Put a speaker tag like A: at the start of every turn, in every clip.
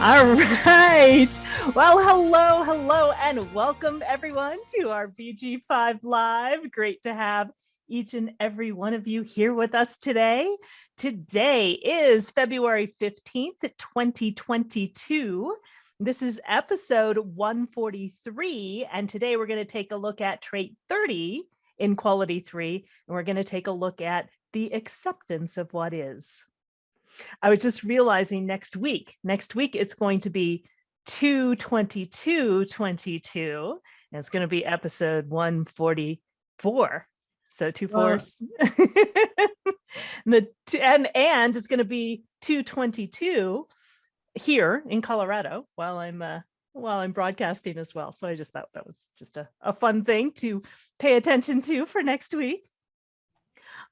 A: All right. Well, hello, and welcome everyone to our BG5 Live. Great to have each and every one of you here with us today. Today is February 15th, 2022. This is episode 143, and today we're going to take a look at trait 30 in quality 3, and we're going to take a look at the acceptance of what is. I was just realizing next week it's going to be 2/22/22, and it's going to be episode 144. So two fours. and it's going to be 2/22 here in Colorado while I'm broadcasting as well. So I just thought that was just a fun thing to pay attention to for next week.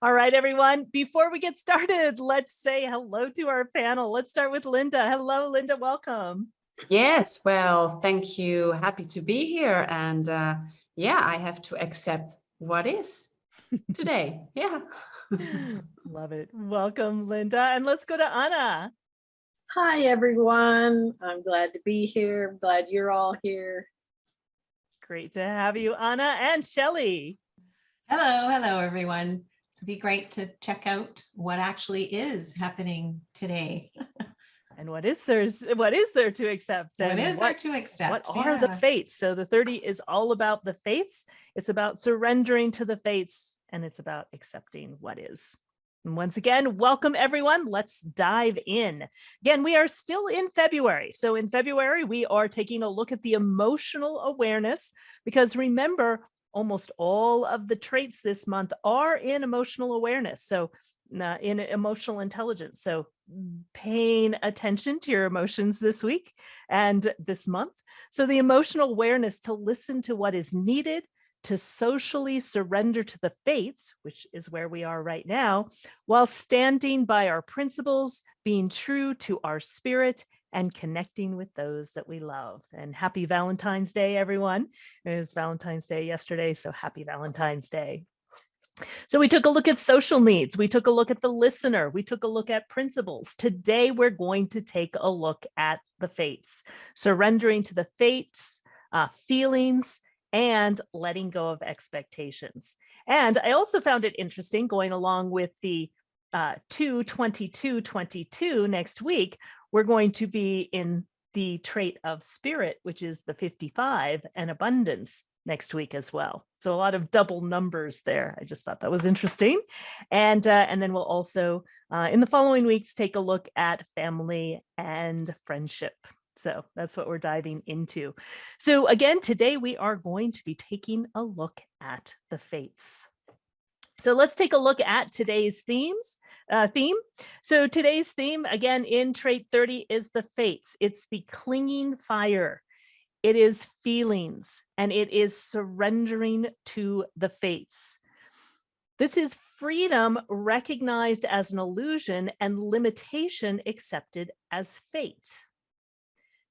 A: All right, everyone, before we get started, let's say hello to our panel. Let's start with Linda. Hello, Linda, welcome.
B: Yes, well, thank you. Happy to be here. And I have to accept what is today. Yeah.
A: Love it. Welcome, Linda. And let's go to Anna.
C: Hi, everyone. I'm glad to be here. Glad you're all here.
A: Great to have you, Anna. And Shelley.
D: Hello, everyone. It'd be great to check out what actually is happening today.
A: And what is there to accept?
D: What is there to accept?
A: What are the fates? So the 30 is all about the fates. It's about surrendering to the fates, and it's about accepting what is. And once again, welcome everyone. Let's dive in. Again, we are still in February. So in February, we are taking a look at the emotional awareness, because remember, almost all of the traits this month are in emotional awareness. So in emotional intelligence. So paying attention to your emotions this week and this month. So the emotional awareness to listen to what is needed, to socially surrender to the fates, which is where we are right now, while standing by our principles, being true to our spirit, and connecting with those that we love. And happy Valentine's Day, everyone. It was Valentine's Day yesterday, so happy Valentine's Day. So we took a look at social needs. We took a look at the listener. We took a look at principles. Today, we're going to take a look at the fates, surrendering to the fates, feelings, and letting go of expectations. And I also found it interesting, going along with the 2/22/22 next week, we're going to be in the trait of spirit, which is the 55, and abundance next week as well. So a lot of double numbers there. I just thought that was interesting. And then we'll also, in the following weeks, take a look at family and friendship. So that's what we're diving into. So again, today we are going to be taking a look at the fates. So let's take a look at today's theme. So today's theme, again, in trait 30 is the fates. It's the clinging fire. It is feelings, and it is surrendering to the fates. This is freedom recognized as an illusion and limitation accepted as fate.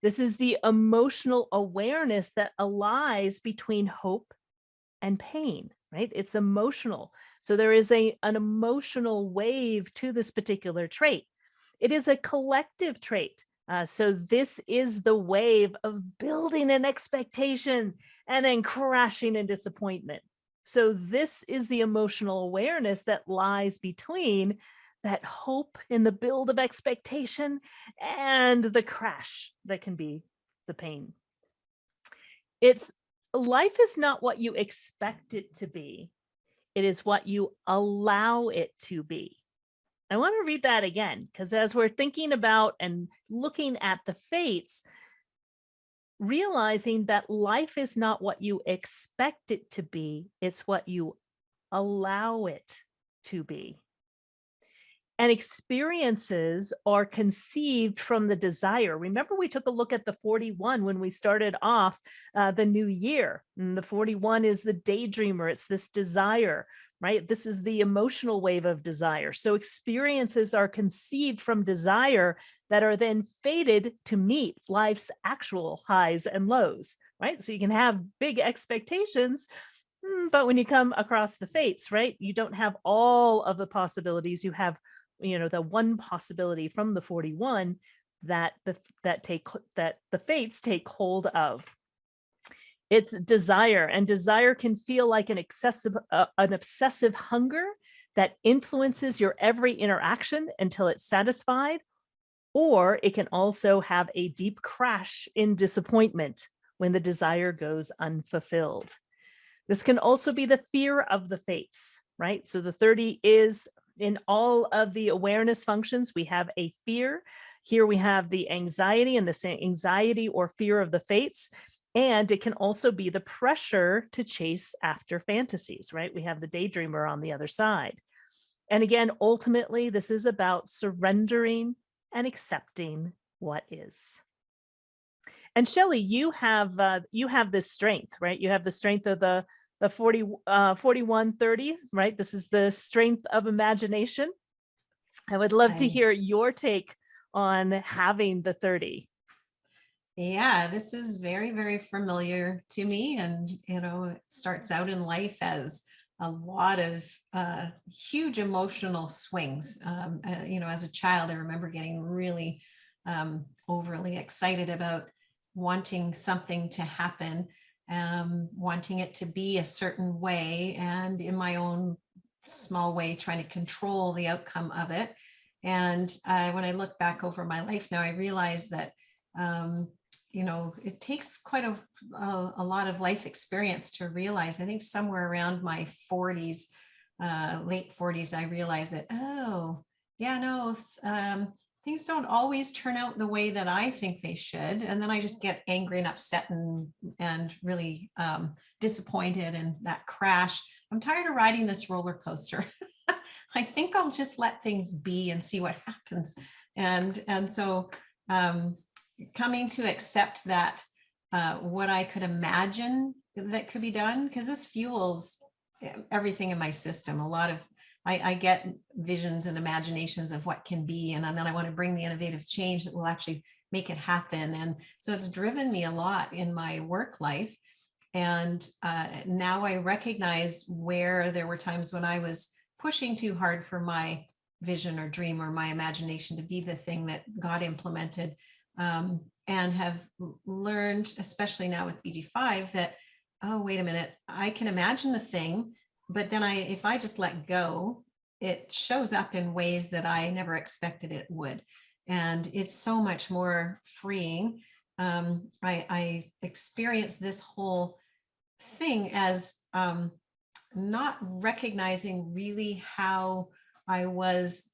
A: This is the emotional awareness that lies between hope and pain, right? It's emotional. So there is an emotional wave to this particular trait. It is a collective trait. So this is the wave of building an expectation and then crashing in disappointment. So this is the emotional awareness that lies between that hope in the build of expectation and the crash that can be the pain. Life is not what you expect it to be. It is what you allow it to be. I want to read that again, because as we're thinking about and looking at the fates, realizing that life is not what you expect it to be, it's what you allow it to be. And experiences are conceived from the desire. Remember, we took a look at the 41 when we started off the new year. And the 41 is the daydreamer. It's this desire, right? This is the emotional wave of desire. So experiences are conceived from desire that are then fated to meet life's actual highs and lows, right? So you can have big expectations, but when you come across the fates, right, you don't have all of the possibilities. You have, the one possibility from the 41, that the fates take hold of. It's desire, and desire can feel like an obsessive hunger that influences your every interaction until it's satisfied, or it can also have a deep crash in disappointment when the desire goes unfulfilled. This can also be the fear of the fates, right? So the 30 is in all of the awareness functions. We have a fear. Here we have the anxiety, and the anxiety or fear of the fates. And it can also be the pressure to chase after fantasies, right? We have the daydreamer on the other side. And again, ultimately, this is about surrendering and accepting what is. And Shelley, you have this strength, right? You have the strength of the 4130, right? This is the strength of imagination. I would love to hear your take on having the 30.
D: Yeah, this is very, very familiar to me. And, it starts out in life as a lot of huge emotional swings. As a child, I remember getting really overly excited about wanting something to happen, wanting it to be a certain way, and in my own small way, trying to control the outcome of it. And when I look back over my life now, I realize that it takes quite a lot of life experience to realize. I think somewhere around my 40s, late 40s, I realized that, things don't always turn out the way that I think they should. And then I just get angry and upset and really disappointed, and that crash. I'm tired of riding this roller coaster. I think I'll just let things be and see what happens. And so coming to accept that what I could imagine that could be done, because this fuels everything in my system. I get visions and imaginations of what can be, and then I want to bring the innovative change that will actually make it happen. And so it's driven me a lot in my work life. And now I recognize where there were times when I was pushing too hard for my vision or dream or my imagination to be the thing that God implemented. And have learned, especially now with BG5, that, oh, wait a minute, I can imagine the thing, but then if I just let go, it shows up in ways that I never expected it would. And it's so much more freeing. I experienced this whole thing as not recognizing really how I was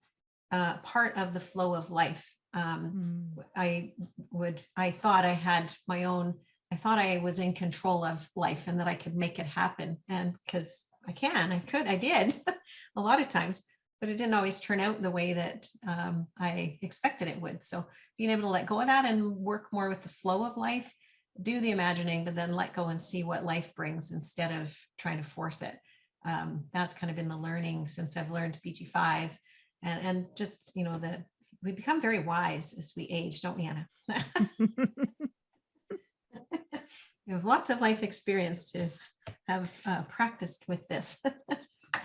D: part of the flow of life. I thought I had my own, I thought I was in control of life and that I could make it happen. And because I did a lot of times, but it didn't always turn out the way that I expected it would. So being able to let go of that and work more with the flow of life, do the imagining, but then let go and see what life brings instead of trying to force it. That's kind of been the learning since I've learned BG5, and just, that we become very wise as we age, don't we, Anna? You have lots of life experience to have practiced with this.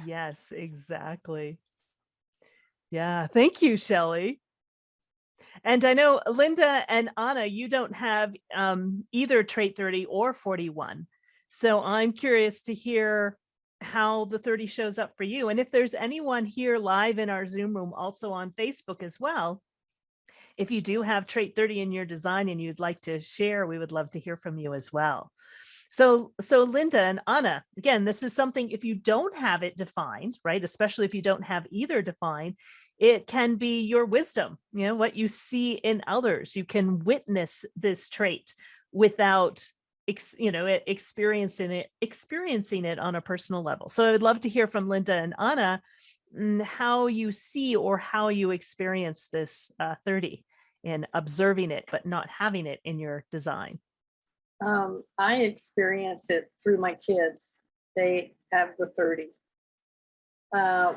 A: Yes, exactly. Yeah, thank you, Shelley. And I know Linda and Anna, you don't have either trait 30 or 41. So I'm curious to hear how the 30 shows up for you. And if there's anyone here live in our Zoom room, also on Facebook as well, if you do have trait 30 in your design and you'd like to share, we would love to hear from you as well. So Linda and Anna, again, this is something, if you don't have it defined, right, especially if you don't have either defined, it can be your wisdom, what you see in others. You can witness this trait without experiencing it on a personal level. So I would love to hear from Linda and Anna how you see or how you experience this 30 in observing it, but not having it in your design.
C: I experience it through my kids. They have the 30.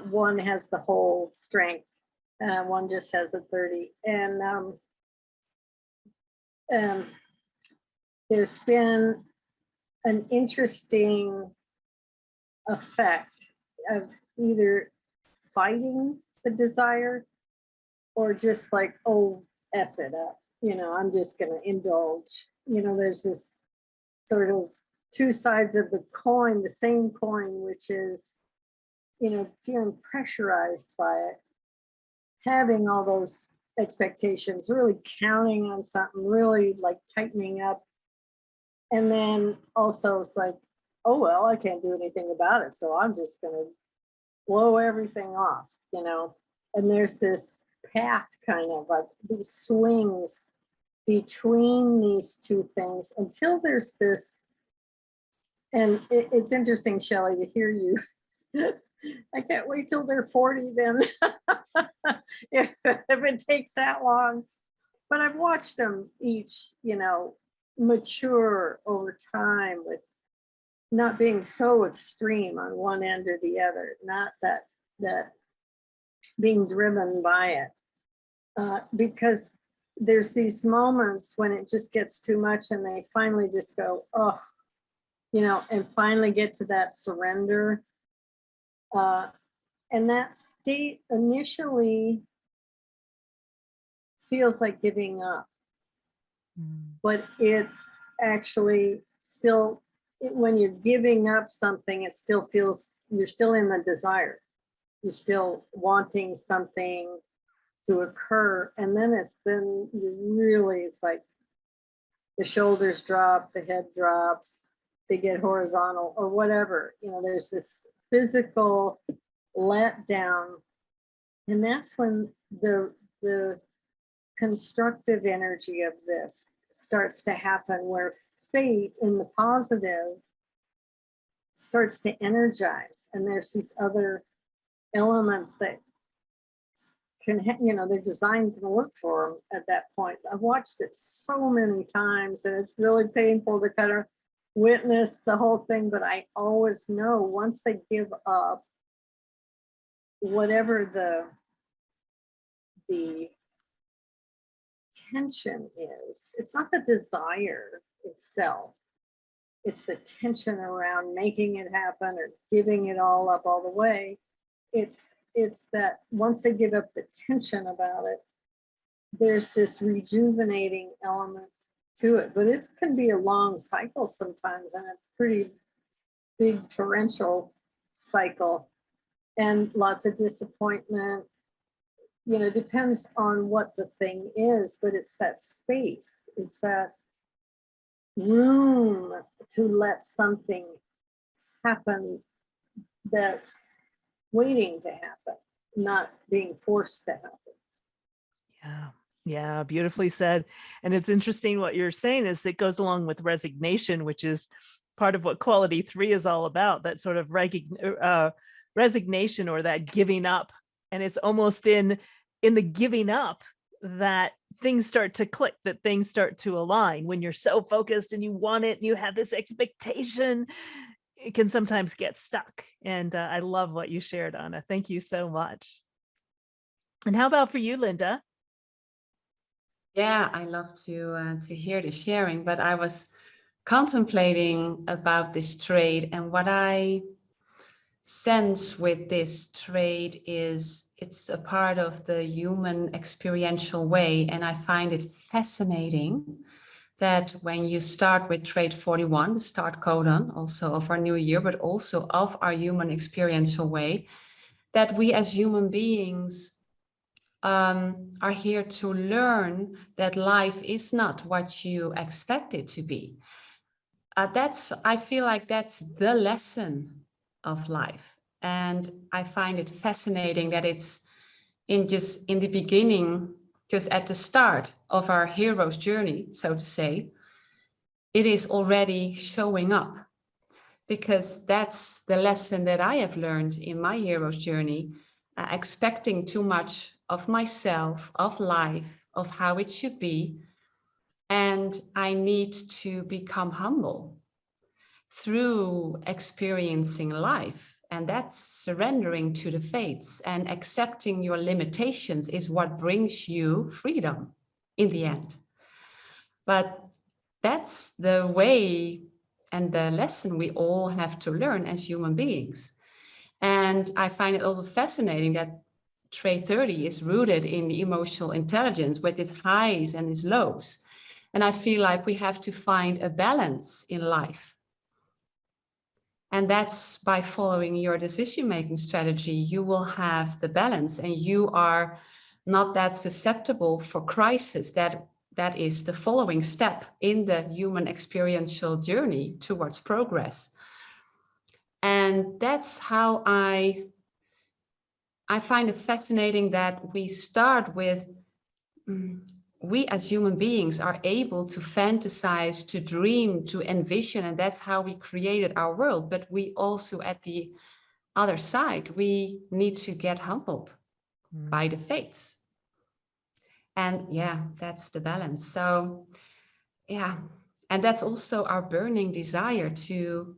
C: One has the whole strength. One just has a 30. And there's been an interesting effect of either fighting the desire or just like, oh, F it up. I'm just going to indulge. There's this sort of two sides of the coin, the same coin, which is, feeling pressurized by it, having all those expectations, really counting on something, really like tightening up. And then also it's like, oh, well, I can't do anything about it. So I'm just going to blow everything off, and there's this path kind of like these swings between these two things until there's this, and it's interesting, Shelley, to hear you. I can't wait till they're 40 then, if it takes that long. But I've watched them each, mature over time with not being so extreme on one end or the other, not that being driven by it. Because there's these moments when it just gets too much and they finally just go, oh, and finally get to that surrender. And that state initially feels like giving up, but it's actually still, when you're giving up something, it still feels, you're still in the desire. You're still wanting something to occur. And then it's like the shoulders drop, the head drops, they get horizontal or whatever. There's this physical letdown. And that's when the constructive energy of this starts to happen, where fate in the positive starts to energize. And there's these other elements that can, their design can work for them at that point. I've watched it so many times and it's really painful to kind of witness the whole thing, but I always know once they give up, whatever the tension is, it's not the desire itself, it's the tension around making it happen or giving it all up all the way. It's that once they give up the tension about it, there's this rejuvenating element to it. But it can be a long cycle sometimes, and a pretty big torrential cycle, and lots of disappointment. Depends on what the thing is, but it's that space, it's that room to let something happen that's waiting to happen, not being forced to happen.
A: Yeah, beautifully said. And it's interesting what you're saying is it goes along with resignation, which is part of what quality 3 is all about, that sort of resignation, or that giving up. And it's almost in the giving up that things start to click, that things start to align. When you're so focused and you want it and you have this expectation, it can sometimes get stuck. And I love what you shared, Anna. Thank you so much. And how about for you, Linda?
B: Yeah, I love to hear the sharing, but I was contemplating about this trait, and what I sense with this trait is it's a part of the human experiential way, and I find it fascinating that when you start with trait 41, the start codon also of our new year, but also of our human experiential way, that we as human beings are here to learn that life is not what you expect it to be. I feel like that's the lesson of life. And I find it fascinating that it's in the beginning, just at the start of our hero's journey, so to say, it is already showing up. Because that's the lesson that I have learned in my hero's journey, expecting too much of myself, of life, of how it should be. And I need to become humble through experiencing life. And that's surrendering to the fates, and accepting your limitations is what brings you freedom in the end. But that's the way and the lesson we all have to learn as human beings. And I find it also fascinating that trait 30 is rooted in the emotional intelligence with its highs and its lows. And I feel like we have to find a balance in life. And that's by following your decision-making strategy, you will have the balance and you are not that susceptible for crisis. That is the following step in the human experiential journey towards progress. And that's how I find it fascinating that we start with, we as human beings are able to fantasize, to dream, to envision, and that's how we created our world. But we also, at the other side, we need to get humbled by the fates. And yeah, that's the balance. So yeah, and that's also our burning desire to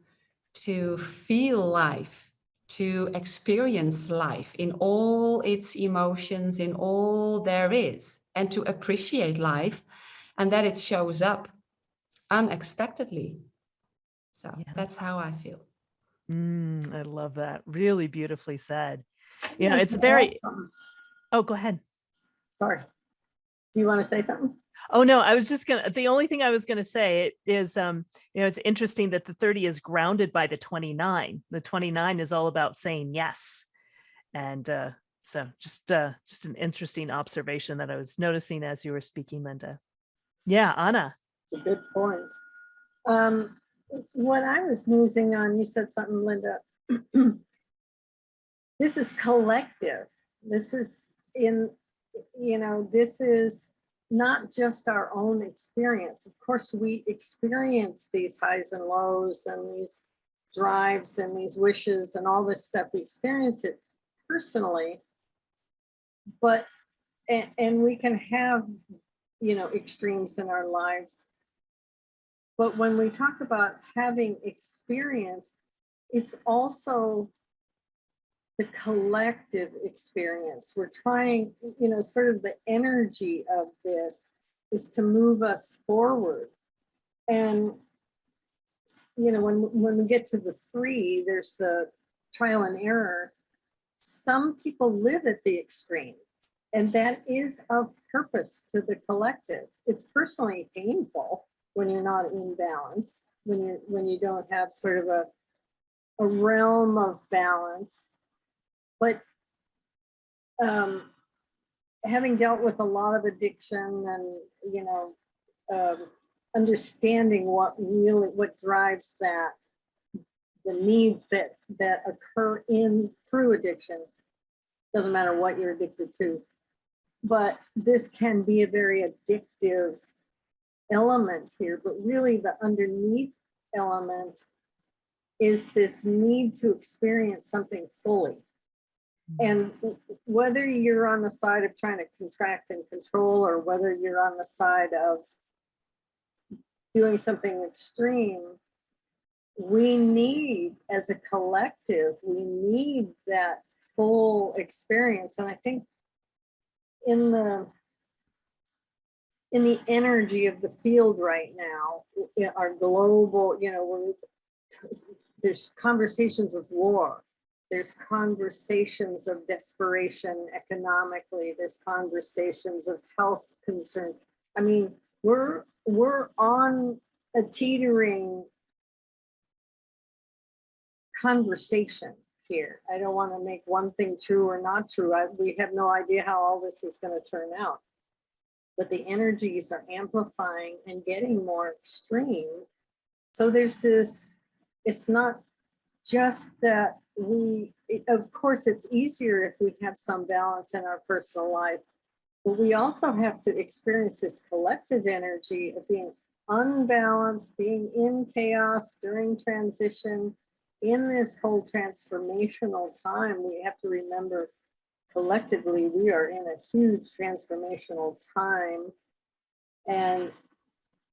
B: feel life, to experience life in all its emotions, in all there is, and to appreciate life, and that it shows up unexpectedly. So
A: Yeah.
B: that's how I feel.
A: I love that. Really beautifully said. You
C: Yeah,
A: know, it's very,
C: awesome.
A: oh, go ahead.
C: Sorry. Do you want to say something?
A: Oh, no, I was just gonna, the only thing I was gonna say is, you know, it's interesting that the 30 is grounded by the 29. The 29 is all about saying yes. And so just an interesting observation that I was noticing as you were speaking, Linda. Yeah, Anna.
C: It's a good point. What I was musing on, you said something, Linda. This is collective. This is this is not just our own experience. Of course, we experience these highs and lows and these drives and these wishes and all this stuff. We experience it personally, but and we can have extremes in our lives. But when we talk about having experience, it's also the collective experience. We're trying, sort of the energy of this is to move us forward. And, when we get to the 3, there's the trial and error. Some people live at the extreme, and that is of purpose to the collective. It's personally painful when you're not in balance, when you don't have sort of a realm of balance. But having dealt with a lot of addiction and understanding what drives that, the needs that occur through addiction, doesn't matter what you're addicted to, but this can be a very addictive element here. But really the underneath element is this need to experience something fully. And whether you're on the side of trying to contract and control, or whether you're on the side of doing something extreme, we need, as a collective, we need that full experience. And I think in the energy of the field right now, our global, there's conversations of war. There's conversations of desperation economically. There's conversations of health concern. I mean, we're on a teetering conversation here. I don't want to make one thing true or not true. We have no idea how all this is going to turn out. But the energies are amplifying and getting more extreme. So there's this, it's not just that of course, it's easier if we have some balance in our personal life, but we also have to experience this collective energy of being unbalanced, being in chaos during transition. In this whole transformational time, we have to remember collectively we are in a huge transformational time, and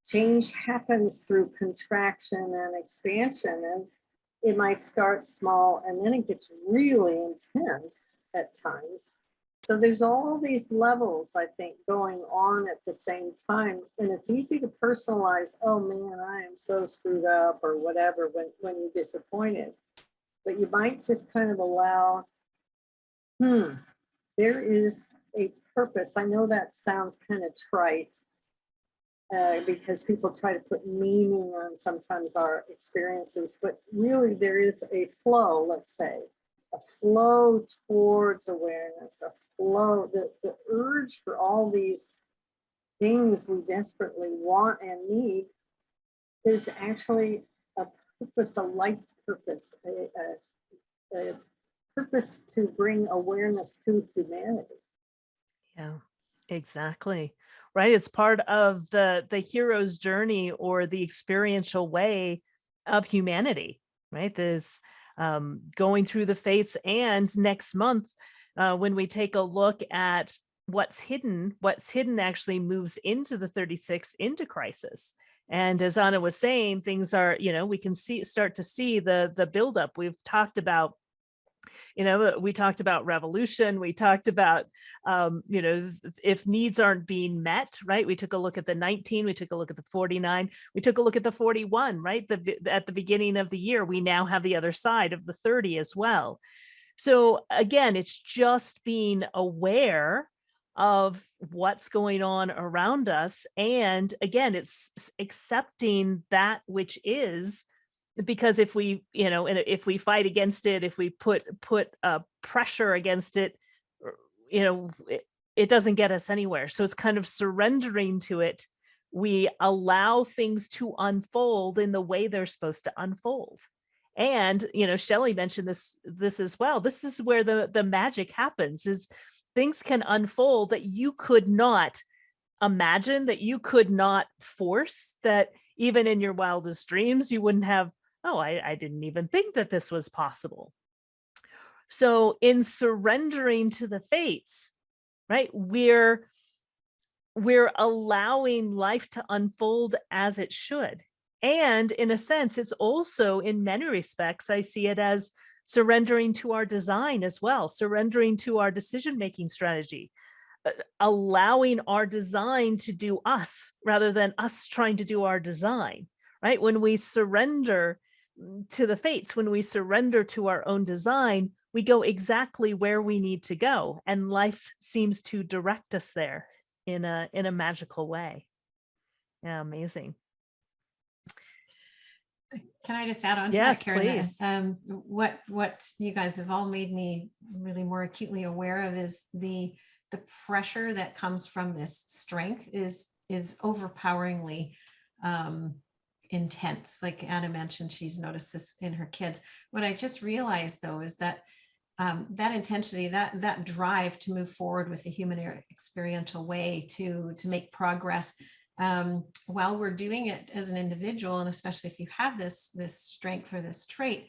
C: change happens through contraction and expansion. And it might start small and then it gets really intense at times. So there's all these levels, I think, going on at the same time. And it's easy to personalize, oh man, I am so screwed up or whatever when you're disappointed. But you might just kind of allow, there is a purpose. I know that sounds kind of trite, because people try to put meaning on sometimes our experiences, but really there is a flow, let's say, a flow towards awareness, a flow, the urge for all these things we desperately want and need. There's actually a purpose, a life purpose, a purpose to bring awareness to humanity.
A: Yeah, exactly. Right. It's part of the hero's journey or the experiential way of humanity, right? This going through the fates. And next month, when we take a look at what's hidden actually moves into the 36, into crisis. And as Anna was saying, things are, we can start to see the buildup. We've talked about, we talked about revolution. We talked about, if needs aren't being met, right? We took a look at the 19, we took a look at the 49, we took a look at the 41, right? At the beginning of the year, we now have the other side of the 30 as well. So again, it's just being aware of what's going on around us. And again, it's accepting that which is, because if we, and if we fight against it, if we put pressure against it, it doesn't get us anywhere. So it's kind of surrendering to it. We allow things to unfold in the way they're supposed to unfold. And, Shelley mentioned this as well. This is where the magic happens, is things can unfold that you could not imagine, that you could not force, that even in your wildest dreams, you wouldn't have, oh, I didn't even think that this was possible. So in surrendering to the fates, right, we're allowing life to unfold as it should. And in a sense, it's also, in many respects, I see it as surrendering to our design as well, surrendering to our decision-making strategy, allowing our design to do us rather than us trying to do our design, right? When we surrender to the fates, when we surrender to our own design, we go exactly where we need to go. And life seems to direct us there in a magical way. Yeah, amazing.
D: Can I just add on to
A: Yes,
D: that, Karen?
A: please.
D: What you guys have all made me really more acutely aware of is the pressure that comes from this strength is overpoweringly intense. Like Anna mentioned, she's noticed this in her kids. What I just realized, though, is that that intensity, that drive to move forward with the human experiential way, to make progress, while we're doing it as an individual, and especially if you have this strength or this trait,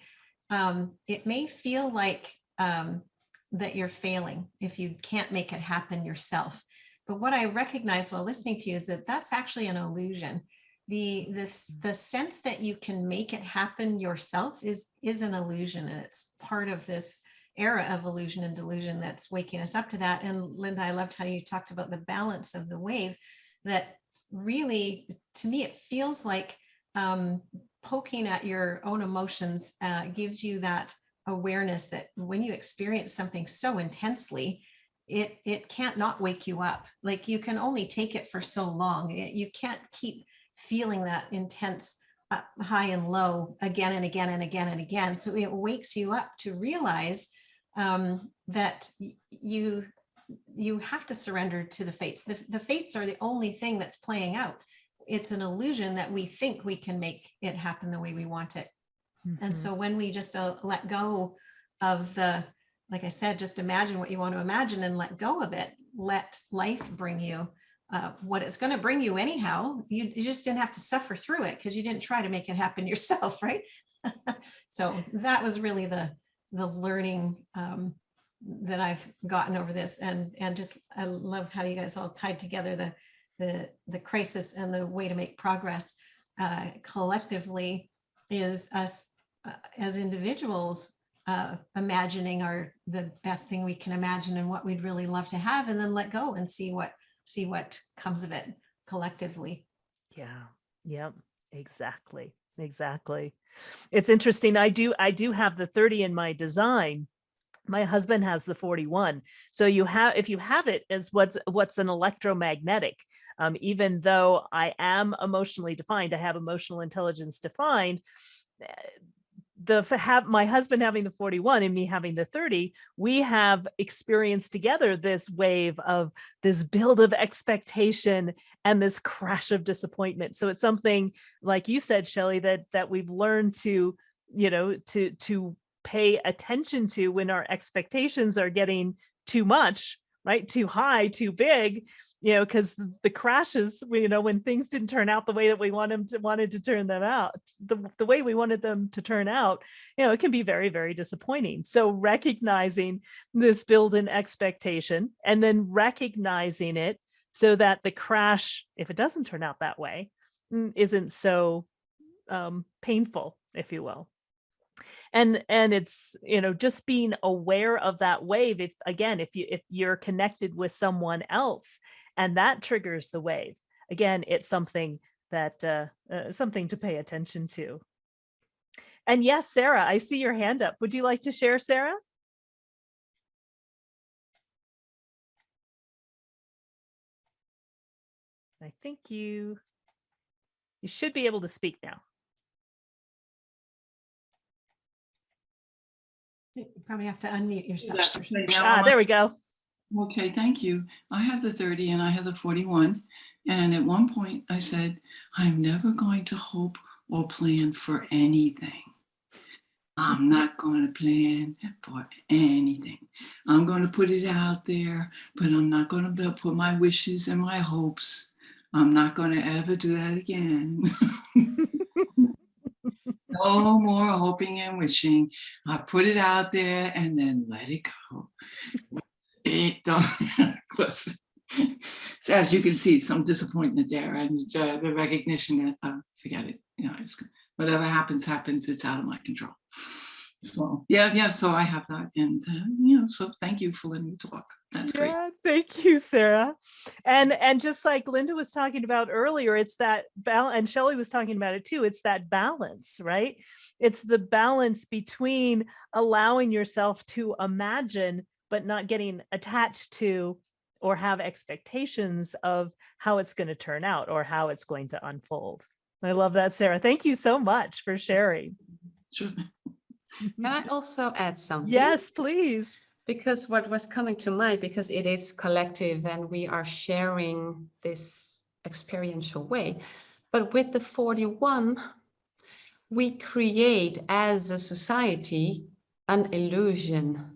D: it may feel like that you're failing if you can't make it happen yourself. But what I recognize while listening to you is that that's actually an illusion. The sense that you can make it happen yourself is an illusion, and it's part of this era of illusion and delusion that's waking us up to that. And Linda, I loved how you talked about the balance of the wave, that really, to me, it feels like poking at your own emotions gives you that awareness that when you experience something so intensely, it can't not wake you up. Like, you can only take it for so long. You can't keep feeling that intense high and low again and again and again and again. So it wakes you up to realize that you have to surrender to the fates. The fates are the only thing that's playing out. It's an illusion that we think we can make it happen the way we want it. Mm-hmm. And so when we just let go of like I said, just imagine what you want to imagine and let go of it, let life bring you what it's going to bring you anyhow. You just didn't have to suffer through it because you didn't try to make it happen yourself, right? So that was really the learning that I've gotten over this, and just I love how you guys all tied together the crisis and the way to make progress collectively is us as individuals imagining the best thing we can imagine and what we'd really love to have, and then let go and see what comes of it collectively.
A: Yeah. Yep. Exactly. It's interesting. I do have the 30 in my design, My husband has the 41. So if you have it as what's an electromagnetic, even though I am emotionally defined, I have emotional intelligence defined, my husband having the 41 and me having the 30, we have experienced together this wave of this build of expectation and this crash of disappointment. So it's something, like you said, Shelley, that we've learned to, to pay attention to when our expectations are getting too much, right? Too high, too big, because the crashes, when things didn't turn out the way that we wanted to turn them out, the way we wanted them to turn out, it can be very, very disappointing. So recognizing this build-in expectation and then recognizing it so that the crash, if it doesn't turn out that way, isn't so painful, if you will. And it's, just being aware of that wave. If you're connected with someone else and that triggers the wave, again, it's something that something to pay attention to. And yes, Sarah, I see your hand up. Would you like to share, Sarah? I think you should be able to speak now.
D: You probably have to unmute yourself.
A: There we go.
E: Okay, thank you. I have the 30 and I have the 41. And at one point I said, I'm never going to hope or plan for anything. I'm not going to plan for anything. I'm going to put it out there, but I'm not going to put my wishes and my hopes. I'm not going to ever do that again. No more hoping and wishing. I put it out there and then let it go. It don't. So as you can see, some disappointment there, and the recognition that forget it. Whatever happens. It's out of my control. So yeah. So I have that, and so thank you for letting me talk. That's great.
A: Thank you, Sarah. And just like Linda was talking about earlier, it's that balance, and Shelley was talking about it too. It's that balance, right? It's the balance between allowing yourself to imagine, but not getting attached to or have expectations of how it's going to turn out or how it's going to unfold. I love that, Sarah. Thank you so much for sharing.
E: Sure.
B: Can I also add something?
A: Yes, please.
B: Because what was coming to mind, because it is collective and we are sharing this experiential way. But with the 41, we create as a society an illusion.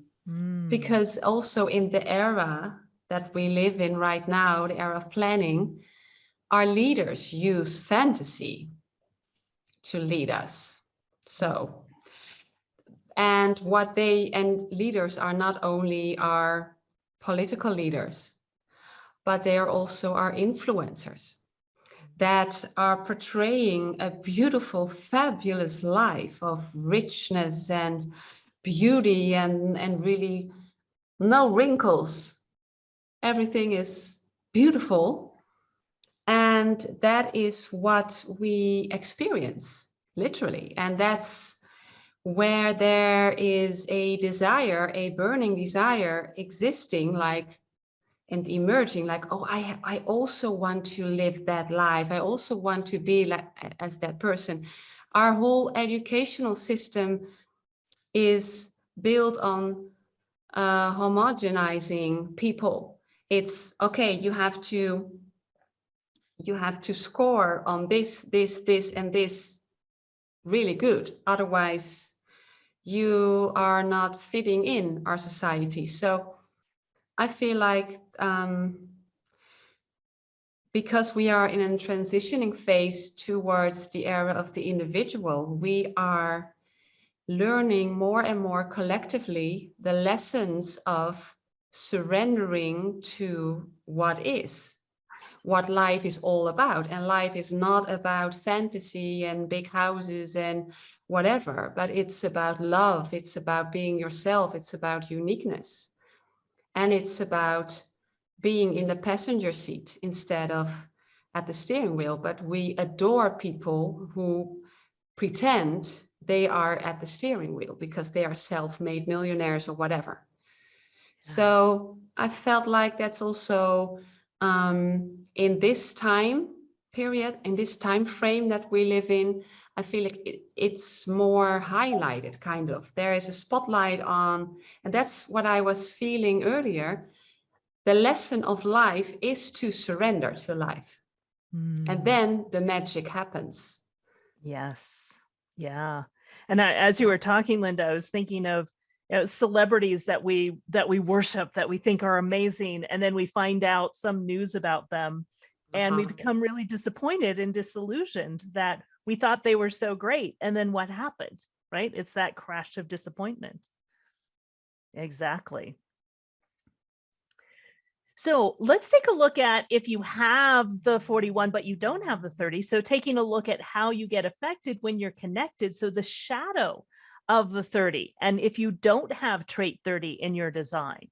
B: Because also in the era that we live in right now, the era of planning, our leaders use fantasy to lead us. So, and leaders are not only our political leaders, but they are also our influencers that are portraying a beautiful, fabulous life of richness and beauty and really no wrinkles. Everything is beautiful. And that is what we experience, literally. And that's where there is a desire, a burning desire existing, like, and emerging, like, oh, I also want to live that life. I also want to be like as that person. Our whole educational system is built on homogenizing people. It's okay, you have to score on this, and this really good. Otherwise, you are not fitting in our society. So I feel like because we are in a transitioning phase towards the era of the individual, we are learning more and more collectively the lessons of surrendering to what life is all about. And life is not about fantasy and big houses and whatever, but it's about love. It's about being yourself. It's about uniqueness. And it's about being in the passenger seat instead of at the steering wheel. But we adore people who pretend they are at the steering wheel because they are self-made millionaires or whatever. So I felt like that's also in this time period, in this time frame that we live in, I feel like it's more highlighted, kind of. There is a spotlight on, and that's what I was feeling earlier. The lesson of life is to surrender to life. And then the magic happens.
A: Yes. Yeah. And as you were talking, Linda, I was thinking of celebrities that we worship, that we think are amazing, and then we find out some news about them, and we become really disappointed and disillusioned that we thought they were so great, and then what happened, right? It's that crash of disappointment. Exactly. So let's take a look at if you have the 41, but you don't have the 30. So taking a look at how you get affected when you're connected. So the shadow of the 30, and if you don't have trait 30 in your design.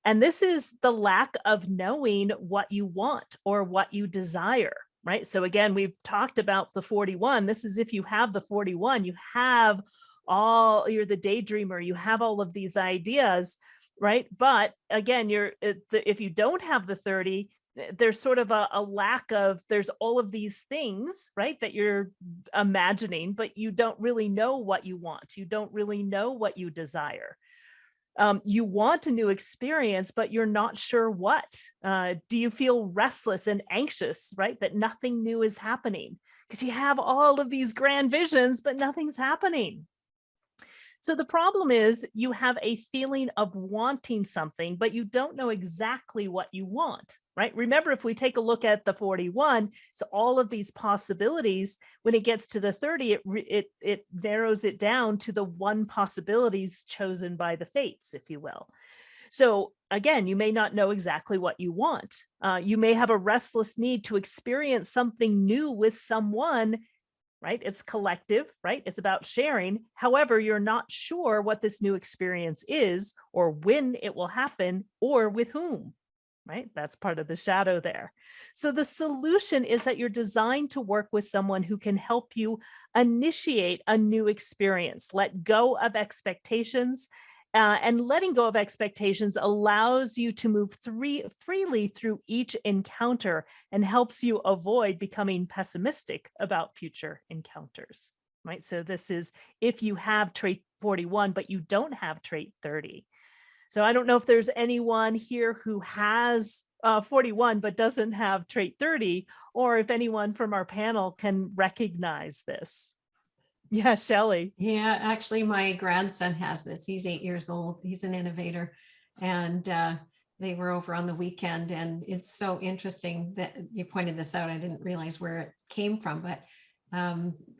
A: And this is the lack of knowing what you want or what you desire, right? So again, we've talked about the 41. This is if you have the 41, you have you're the daydreamer, you have all of these ideas, right? But again, if you don't have the 30, there's sort of a lack of, there's all of these things, right, that you're imagining, but you don't really know what you want. You don't really know what you desire. You want a new experience, but you're not sure what. Do you feel restless and anxious, right, that nothing new is happening? Because you have all of these grand visions, but nothing's happening. So the problem is you have a feeling of wanting something, but you don't know exactly what you want, right? Remember, if we take a look at the 41, so all of these possibilities, when it gets to the 30, it narrows it down to the one possibilities chosen by the fates, if you will. So again, you may not know exactly what you want. You may have a restless need to experience something new with someone, right? It's collective, right? It's about sharing. However, you're not sure what this new experience is or when it will happen or with whom, right? That's part of the shadow there. So the solution is that you're designed to work with someone who can help you initiate a new experience, let go of expectations. And letting go of expectations allows you to move freely through each encounter and helps you avoid becoming pessimistic about future encounters, right? So this is if you have trait 41, but you don't have trait 30. So I don't know if there's anyone here who has 41, but doesn't have trait 30, or if anyone from our panel can recognize this. Yeah, Shelley.
D: Yeah, actually, my grandson has this. He's 8 years old. He's an innovator. And they were over on the weekend. And it's so interesting that you pointed this out. I didn't realize where it came from, but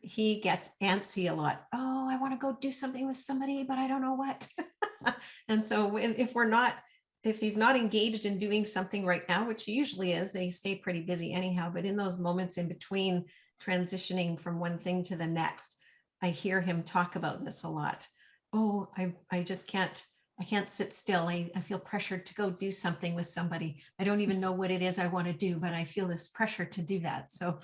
D: he gets antsy a lot. Oh, I want to go do something with somebody, but I don't know what. And so if he's not engaged in doing something right now, which he usually is, they stay pretty busy anyhow. But in those moments in between transitioning from one thing to the next, I hear him talk about this a lot. Oh, I just can't, I can't sit still. I feel pressured to go do something with somebody. I don't even know what it is I want to do, but I feel this pressure to do that. So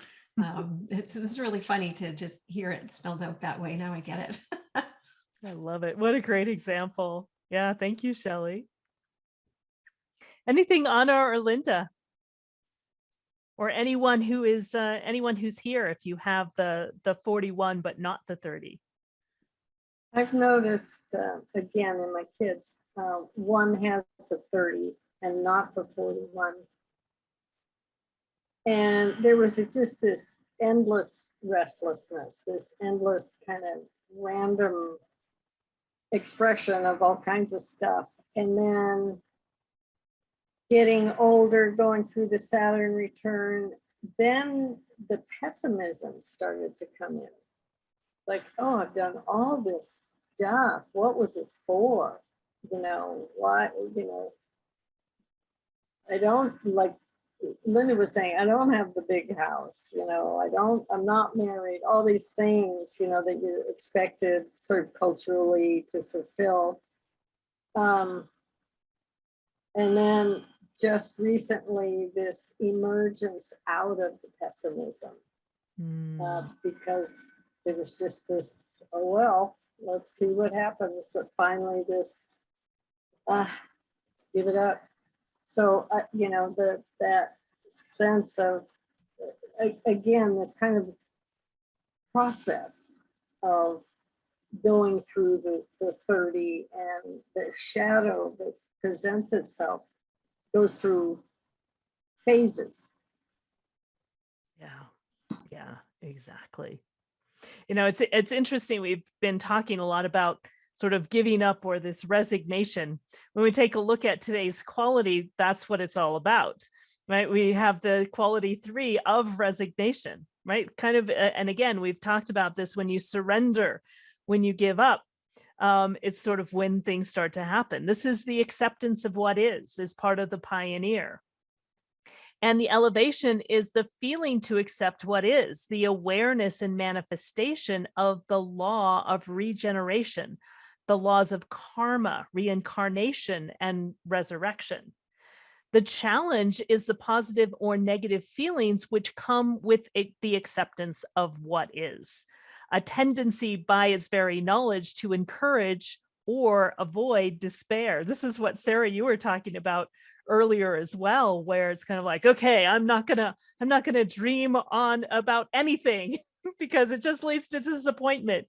D: it's really funny to just hear it spelled out that way. Now I get it.
A: I love it. What a great example. Yeah, thank you, Shelley. Anything, Anna or Linda? Or anyone who's here, if you have the 41 but not the 30.
C: I've noticed again in my kids, one has the 30 and not the 41. And there was just this endless restlessness, this endless kind of random expression of all kinds of stuff. And then getting older, going through the Saturn return, then the pessimism started to come in. Like, oh, I've done all this stuff. What was it for? You know, why, you know, I don't, like Linda was saying, I don't have the big house, you know, I'm not married, all these things, you know, that you're expected sort of culturally to fulfill. And then just recently, this emergence out of the pessimism, because it was just this, oh, well, let's see what happens. That finally this, give it up. So, you know, that sense of, again, this kind of process of going through the 30 and the shadow that presents itself goes through phases.
A: Yeah, exactly. You know, it's interesting. We've been talking a lot about sort of giving up or this resignation. When we take a look at today's quality, that's what it's all about, right? We have the quality 3 of resignation, right? Kind of, and again, we've talked about this: when you surrender, when you give up, it's sort of when things start to happen. This is the acceptance of what is part of the pioneer. And the elevation is the feeling to accept what is, the awareness and manifestation of the law of regeneration, the laws of karma, reincarnation, and resurrection. The challenge is the positive or negative feelings which come with the acceptance of what is, a tendency by its very knowledge to encourage or avoid despair. This is what, Sarah, you were talking about earlier as well, where it's kind of like, okay, I'm not gonna dream on about anything because it just leads to disappointment.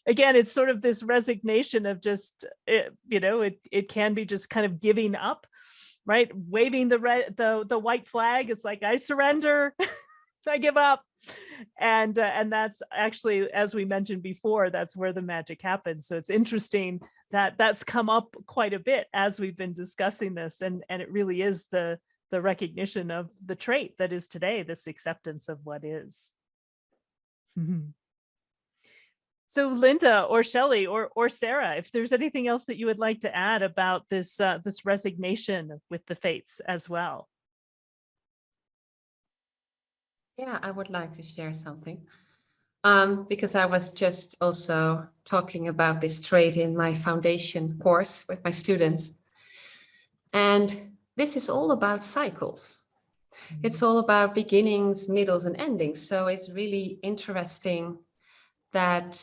A: Again, it's sort of this resignation of just, it can be just kind of giving up, right? Waving the white flag. It's like, I surrender, I give up. And that's actually, as we mentioned before, that's where the magic happens. So it's interesting that that's come up quite a bit as we've been discussing this, and it really is the recognition of the trait that is today, this acceptance of what is. So Linda or Shelley or Sarah, if there's anything else that you would like to add about this this resignation with the fates as well.
B: Yeah, I would like to share something. Because I was just also talking about this trait in my foundation course with my students. And this is all about cycles. It's all about beginnings, middles, and endings. So it's really interesting that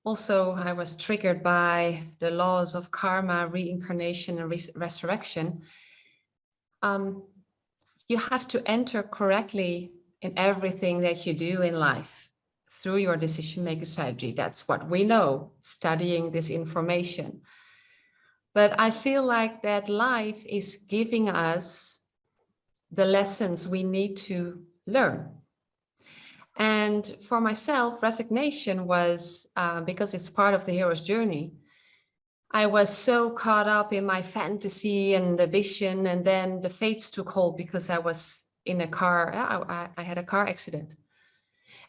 B: also I was triggered by the laws of karma, reincarnation, and resurrection. You have to enter correctly in everything that you do in life through your decision-making strategy. That's what we know, studying this information. But I feel like that life is giving us the lessons we need to learn. And for myself, resignation was, because it's part of the hero's journey, I was so caught up in my fantasy and the vision, and then the fates took hold because I was in a car. I had a car accident.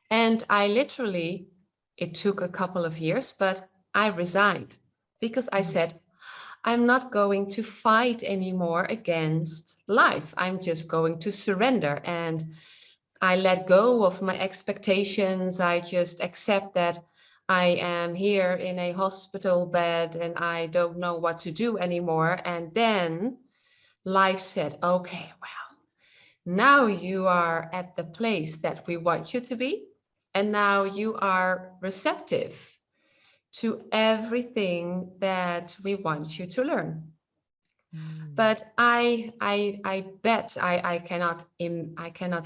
B: And I literally, it took a couple of years, but I resigned because I said, I'm not going to fight anymore against life. I'm just going to surrender. And I let go of my expectations. I just accept that I am here in a hospital bed and I don't know what to do anymore. And then life said, okay, well, now you are at the place that we want you to be. And now you are receptive to everything that we want you to learn. But I bet I cannot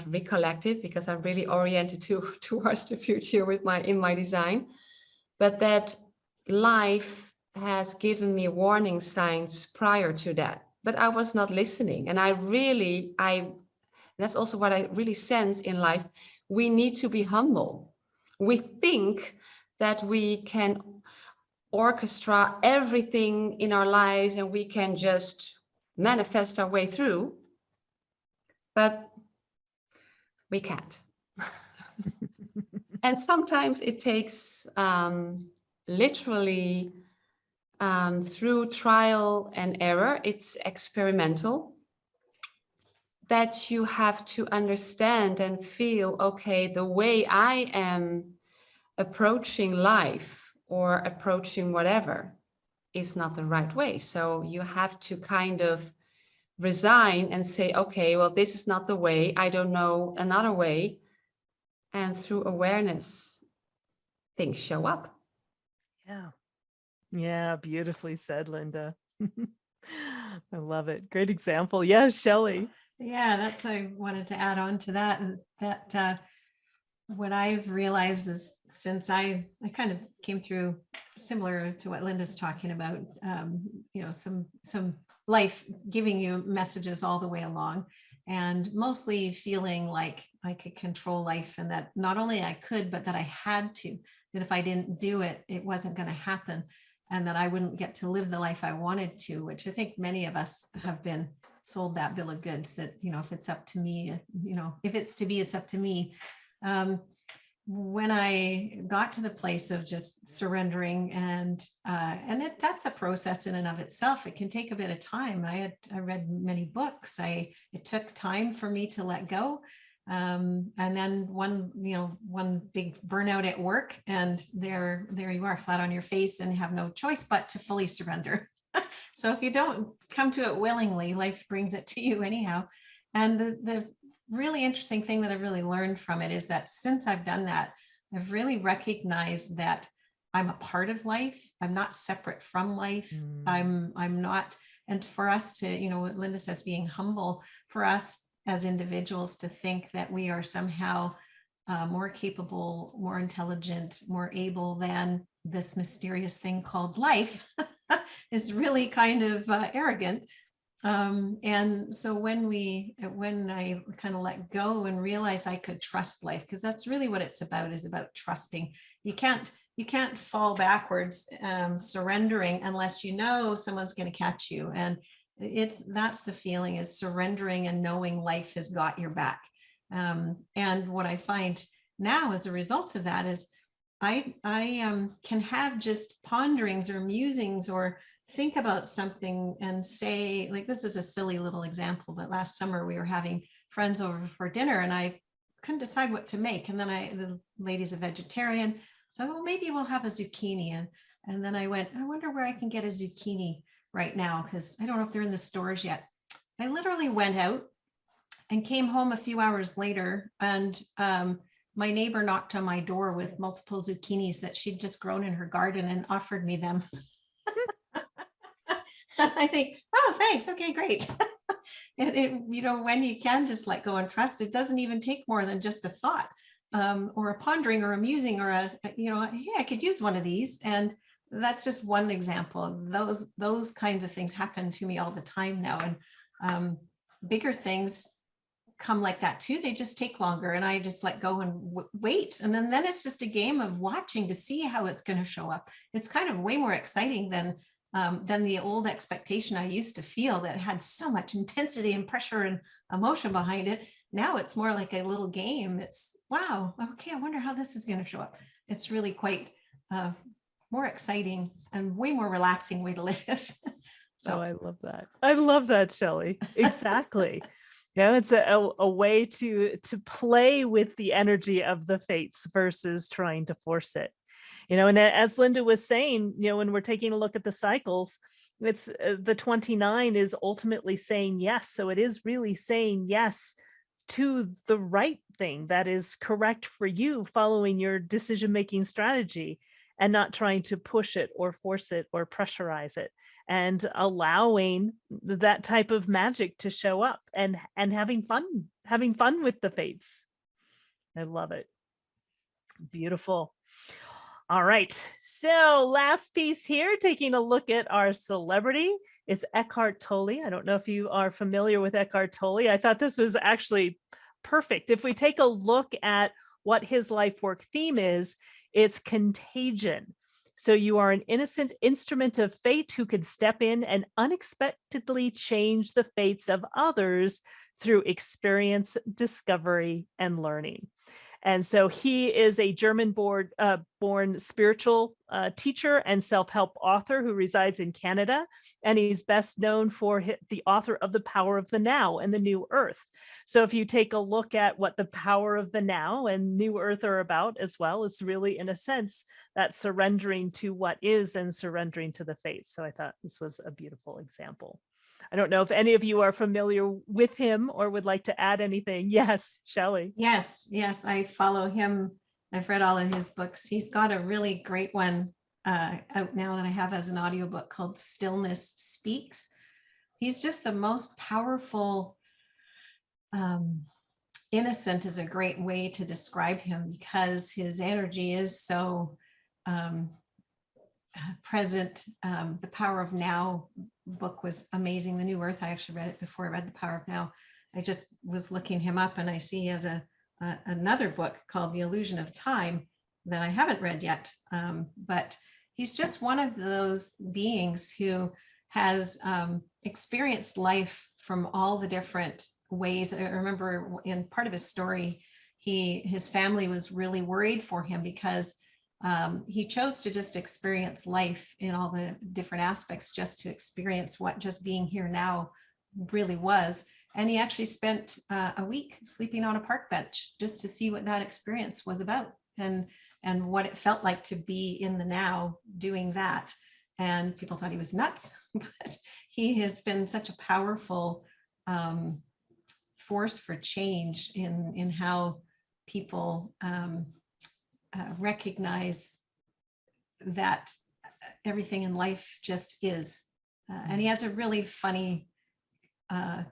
B: recollect it because I'm really oriented towards the future with in my design. But that life has given me warning signs prior to that. But I was not listening, and that's also what I really sense in life. We need to be humble. We think that we can orchestra everything in our lives and we can just manifest our way through, but we can't. And sometimes it takes literally through trial and error, it's experimental, that you have to understand and feel, okay, the way I am approaching life or approaching whatever is not the right way. So you have to kind of resign and say, okay, well, this is not the way. I don't know another way. And through awareness, things show up.
A: Yeah. Yeah, beautifully said, Linda. I love it. Great example. Yeah, Shelley.
D: Yeah, that's I wanted to add on to that. And that what I've realized is since I kind of came through similar to what Linda's talking about, some life giving you messages all the way along, and mostly feeling like I could control life, and that not only I could, but that I had to, that if I didn't do it, it wasn't going to happen, and that I wouldn't get to live the life I wanted to, which I think many of us have been sold that bill of goods that, if it's up to me, if it's to be, it's up to me. When I got to the place of just surrendering, and that's a process in and of itself. It can take a bit of time. I read many books. It took time for me to let go. And then one big burnout at work, and there you are, flat on your face, and have no choice but to fully surrender. So if you don't come to it willingly, life brings it to you anyhow. And the really interesting thing that I've really learned from it is that since I've done that, I've really recognized that I'm a part of life. I'm not separate from life. I'm not. And for us to, what Linda says, being humble, for us as individuals to think that we are somehow more capable, more intelligent, more able than this mysterious thing called life is really kind of arrogant. And so when I kind of let go and realize I could trust life, because that's really what it's about, is about trusting. You can't fall backwards, surrendering, unless someone's going to catch you. And that's the feeling, is surrendering and knowing life has got your back. And what I find now as a result of that is I can have just ponderings or musings, or think about something and say, like, this is a silly little example, but last summer we were having friends over for dinner and I couldn't decide what to make. And then the lady's a vegetarian. So, well, maybe we'll have a zucchini. And then I went, I wonder where I can get a zucchini right now, because I don't know if they're in the stores yet. I literally went out and came home a few hours later, and my neighbor knocked on my door with multiple zucchinis that she'd just grown in her garden and offered me them. I think, oh, thanks. Okay, great. When you can just let go and trust, it doesn't even take more than just a thought, or a pondering, or a musing, or hey, I could use one of these. And that's just one example. Those kinds of things happen to me all the time now. And bigger things come like that too. They just take longer, and I just let go and wait. And then it's just a game of watching to see how it's going to show up. It's kind of way more exciting than the old expectation I used to feel, that had so much intensity and pressure and emotion behind it. Now it's more like a little game. It's, wow, okay, I wonder how this is going to show up. It's really quite more exciting and way more relaxing way to live. So
A: I love that. I love that, Shelley. Exactly. It's a way to play with the energy of the fates versus trying to force it. And as Linda was saying, when we're taking a look at the cycles, it's the 29 is ultimately saying yes. So it is really saying yes to the right thing that is correct for you, following your decision-making strategy, and not trying to push it or force it or pressurize it, and allowing that type of magic to show up, and having fun with the fates. I love it. Beautiful. All right. So last piece here, taking a look at our celebrity, is Eckhart Tolle. I don't know if you are familiar with Eckhart Tolle. I thought this was actually perfect. If we take a look at what his life work theme is, it's contagion. So you are an innocent instrument of fate who could step in and unexpectedly change the fates of others through experience, discovery, and learning. And so he is a German-born spiritual teacher and self-help author who resides in Canada. And he's best known for the author of The Power of the Now and The New Earth. So if you take a look at what The Power of the Now and New Earth are about as well, it's really, in a sense, that surrendering to what is and surrendering to the fates. So I thought this was a beautiful example. I don't know if any of you are familiar with him or would like to add anything. Yes, Shelley.
D: Yes, I follow him. I've read all of his books. He's got a really great one out now that I have as an audiobook called Stillness Speaks. He's just the most powerful. Innocent is a great way to describe him because his energy is so present. The Power of Now book was amazing. The New Earth, I actually read it before I read The Power of Now. I just was looking him up, and I see he has another book called The Illusion of Time that I haven't read yet. But he's just one of those beings who has experienced life from all the different ways. I remember in part of his story, his family was really worried for him because he chose to just experience life in all the different aspects, just to experience what just being here now really was. And he actually spent a week sleeping on a park bench just to see what that experience was about and what it felt like to be in the now doing that. And people thought he was nuts, but he has been such a powerful force for change in how people recognize that everything in life just is. And he has a really funny,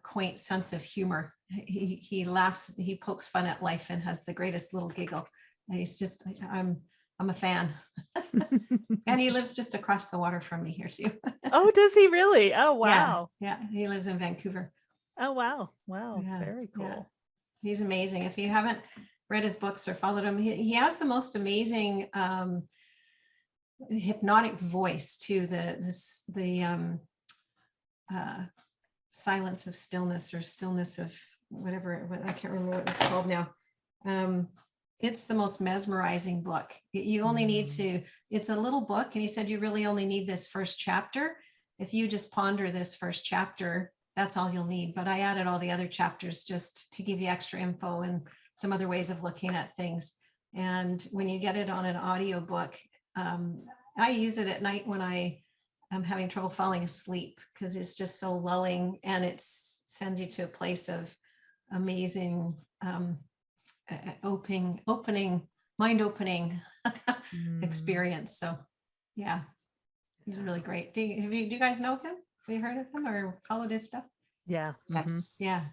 D: quaint sense of humor. He laughs, he pokes fun at life and has the greatest little giggle. And he's just, I'm a fan. And he lives just across the water from me here, Sue.
A: Oh, does he really? Oh, wow.
D: Yeah, he lives in Vancouver.
A: Oh, wow. Wow.
D: Yeah,
A: Very cool.
D: yeah. He's amazing. If you haven't read his books or followed him, he has the most amazing hypnotic voice too. The silence of stillness, or stillness of whatever, I can't remember what it's called now. It's the most mesmerizing book. You only need to, it's a little book, and he said you really only need this first chapter. If you just ponder this first chapter, that's all you'll need. But I added all the other chapters just to give you extra info and some other ways of looking at things. And when you get it on an audio book, I use it at night when I am having trouble falling asleep, because it's just so lulling, and it sends you to a place of amazing mind-opening experience. So yeah, he's really great. Do you guys know him? Have you heard of him or followed his stuff?
A: Yeah.
B: Yes.
D: Yeah.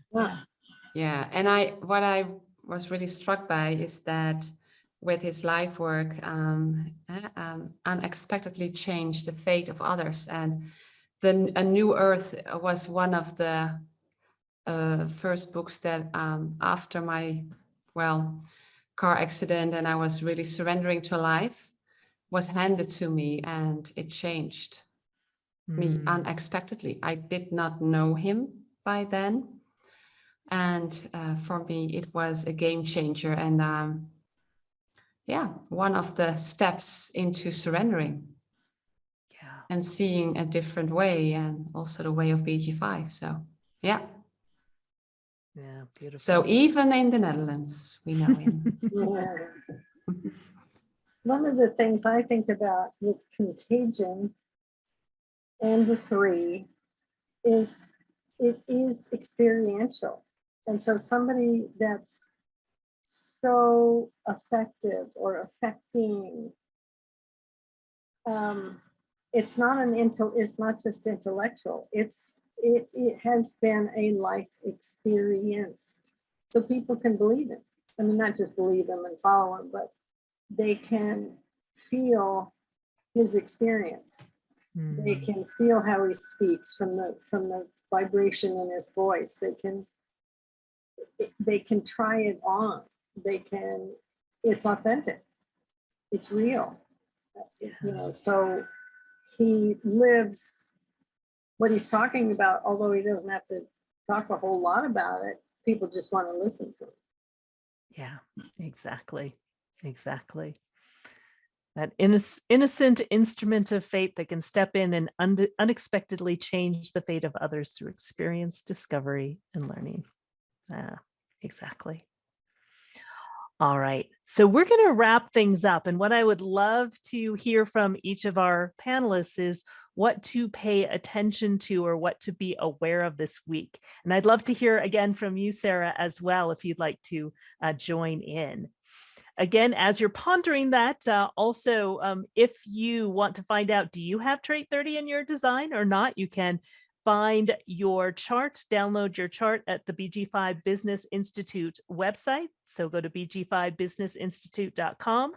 B: Yeah. And what I was really struck by is that with his life work, unexpectedly changed the fate of others. And A New Earth was one of the first books that after my, car accident, and I was really surrendering to life, was handed to me, and it changed me unexpectedly. I did not know him by then. And for me, it was a game changer. And one of the steps into surrendering.
A: Yeah.
B: And seeing a different way, and also the way of BG5. So, yeah.
A: Yeah, beautiful.
B: So even in the Netherlands, we know him.
C: Yeah. One of the things I think about with Contagion and the three is it is experiential. And so somebody that's so effective or affecting, it's not just intellectual, it has been a life experienced. So people can believe it. I mean, not just believe him and follow him, but they can feel his experience. They can feel how he speaks from the vibration in his voice. They can try it on. It's authentic. It's real. So he lives what he's talking about, although he doesn't have to talk a whole lot about it. People just want to listen to him.
A: Yeah, exactly. That innocent instrument of fate that can step in and unexpectedly change the fate of others through experience, discovery, and learning. Exactly. All right. So we're going to wrap things up. And what I would love to hear from each of our panelists is what to pay attention to or what to be aware of this week. And I'd love to hear again from you, Sarah, as well, if you'd like to join in. Again, as you're pondering that, also, if you want to find out, do you have trait 30 in your design or not, you can find your chart, download your chart at the BG5 Business Institute website. So go to bg5businessinstitute.com.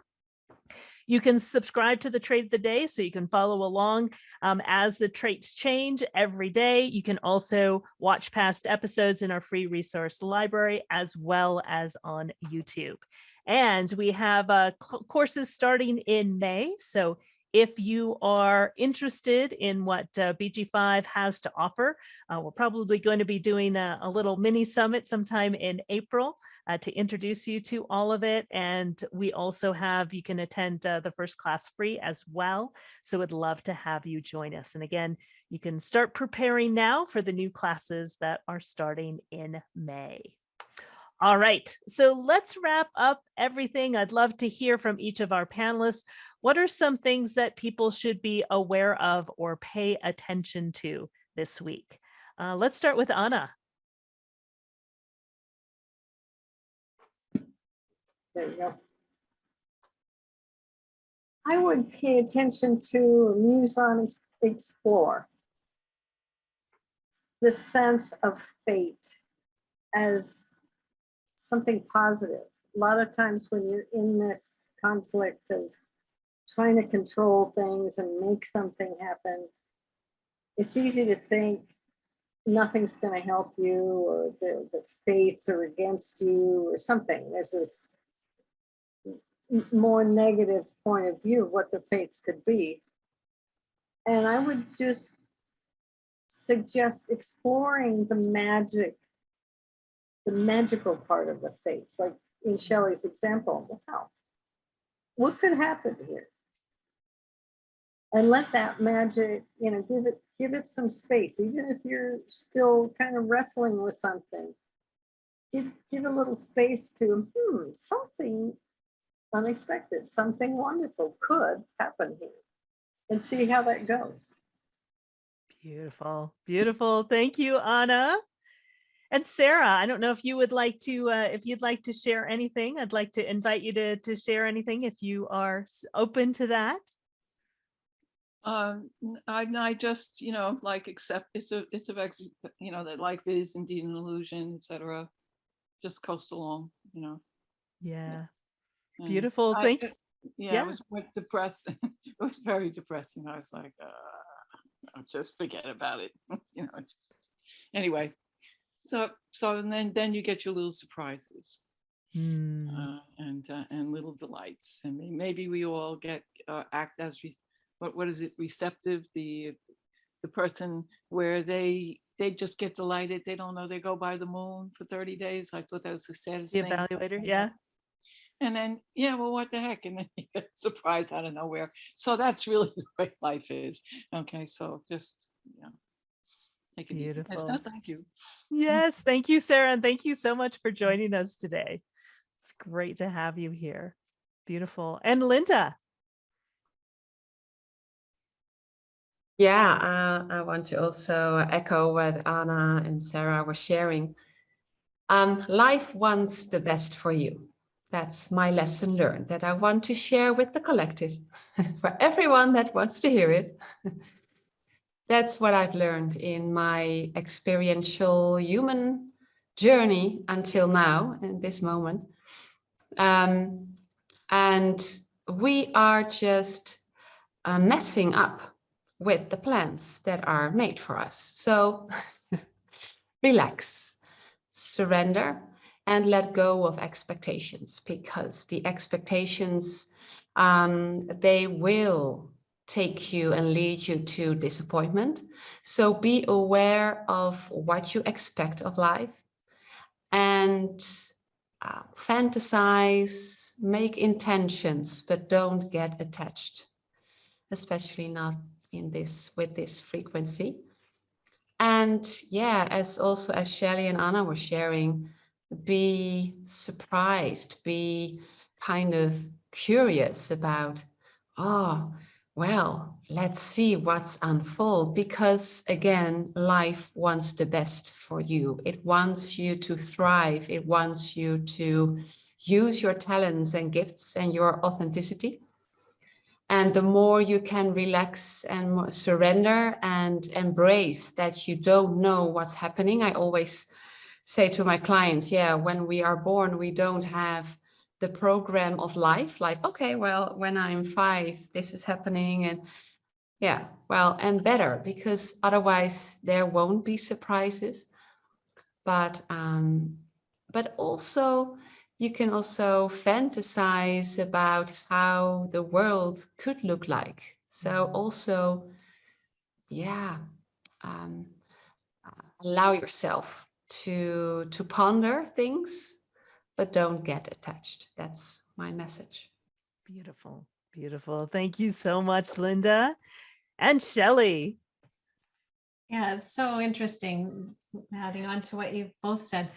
A: You can subscribe to the Trait of the Day so you can follow along as the traits change every day. You can also watch past episodes in our free resource library as well as on YouTube. And we have courses starting in May. So if you are interested in what BG5 has to offer, we're probably going to be doing a little mini summit sometime in April to introduce you to all of it. And we also have, you can attend the first class free as well. So we'd love to have you join us. And again, you can start preparing now for the new classes that are starting in May. All right, so let's wrap up everything. I'd love to hear from each of our panelists. What are some things that people should be aware of or pay attention to this week? Let's start with Anna.
C: There you go. I would pay attention to, muse on, explore the sense of fate as something positive. A lot of times when you're in this conflict of trying to control things and make something happen, it's easy to think nothing's going to help you, or the fates are against you or something. There's this more negative point of view of what the fates could be. And I would just suggest exploring the magical part of the fates, like in Shelley's example. Wow, what could happen here? And let that magic, give it some space, even if you're still kind of wrestling with something. Give a little space to something unexpected, something wonderful could happen here, and see how that goes.
A: Beautiful, beautiful. Thank you, Anna. And Sarah, I don't know if you would like to, if you'd like to share anything. I'd like to invite you to share anything if you are open to that.
E: I just, like accept it's a that life is indeed an illusion, etc. Just coast along,
A: Yeah.
E: And
A: Beautiful. Thank you.
E: Yeah, it was quite depressing. It was very depressing. I was like, just forget about it. Anyway. So and then you get your little surprises and little delights. I mean, maybe we all get act as what is it, receptive, the person where they just get delighted. They don't know, they go by the moon for 30 days. I thought that was the saddest
A: The
E: thing.
A: evaluator, yeah.
E: And then, well, what the heck? And then you get surprised out of nowhere. So that's really the way life is. Okay, so just, take it easy.
A: Beautiful.
E: So thank you.
A: Yes, thank you, Sarah. And thank you so much for joining us today. It's great to have you here. Beautiful. And Linda.
B: Yeah, I want to also echo what Anna and Sarah were sharing. Life wants the best for you. That's my lesson learned that I want to share with the collective for everyone that wants to hear it. That's what I've learned in my experiential human journey until now, in this moment. And we are just messing up with the plans that are made for us. So relax, surrender, and let go of expectations, because the expectations, they will take you and lead you to disappointment. So be aware of what you expect of life, and fantasize, make intentions, but don't get attached, especially not in this, with this frequency. And yeah, as Shelley and Anna were sharing, be surprised, be kind of curious about, oh, well, let's see what's unfold. Because again, life wants the best for you. It wants you to thrive. It wants you to use your talents and gifts and your authenticity. And the more you can relax and surrender and embrace that you don't know what's happening. I always say to my clients, yeah, when we are born, we don't have the program of life. Like, okay, well, when I'm 5, this is happening. And yeah, well, and better, because otherwise there won't be surprises. But also, you can also fantasize about how the world could look like. So also, yeah, allow yourself to ponder things, but don't get attached. That's my message.
A: Beautiful. Beautiful. Thank you so much, Linda. And Shelley.
D: Yeah, it's so interesting, adding on to what you both said.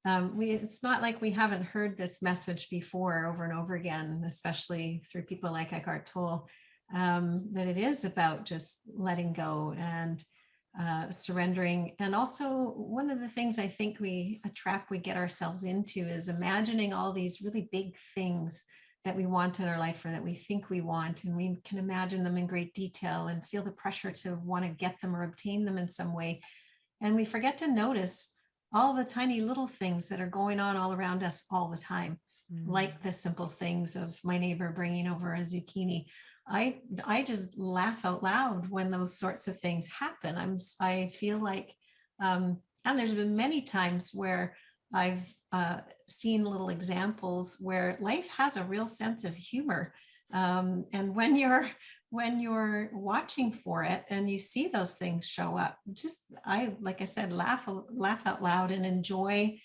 D: It's not like we haven't heard this message before over and over again, especially through people like Eckhart Tolle, that it is about just letting go and surrendering. And also, one of the things I think a trap we get ourselves into is imagining all these really big things that we want in our life, or that we think we want, and we can imagine them in great detail and feel the pressure to want to get them or obtain them in some way. And we forget to notice all the tiny little things that are going on all around us all the time, like the simple things of my neighbor bringing over a zucchini. I just laugh out loud when those sorts of things happen. I feel like, and there's been many times where I've seen little examples where life has a real sense of humor. And when you're watching for it and you see those things show up, like I said, laugh out loud and enjoy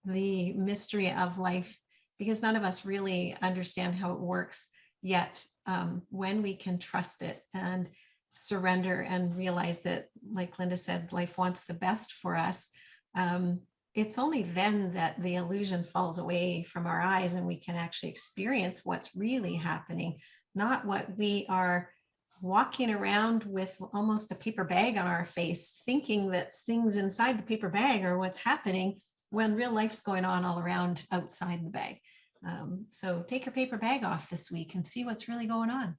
D: the mystery of life, because none of us really understand how it works yet. When we can trust it and surrender and realize that, like Linda said, life wants the best for us. It's only then that the illusion falls away from our eyes and we can actually experience what's really happening, not what we are walking around with almost a paper bag on our face, thinking that things inside the paper bag are what's happening, when real life's going on all around outside the bag. So take your paper bag off this week and see what's really going on.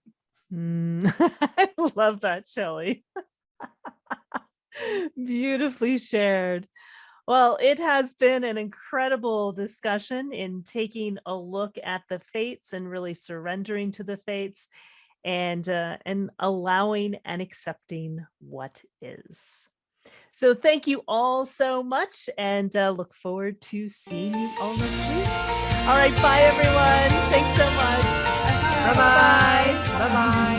A: I love that, Shelley. Beautifully shared. Well, it has been an incredible discussion in taking a look at the fates and really surrendering to the fates, and allowing and accepting what is. So thank you all so much, and look forward to seeing you all next week. All right, bye everyone. Thanks so much.
B: Bye-bye. Bye-bye.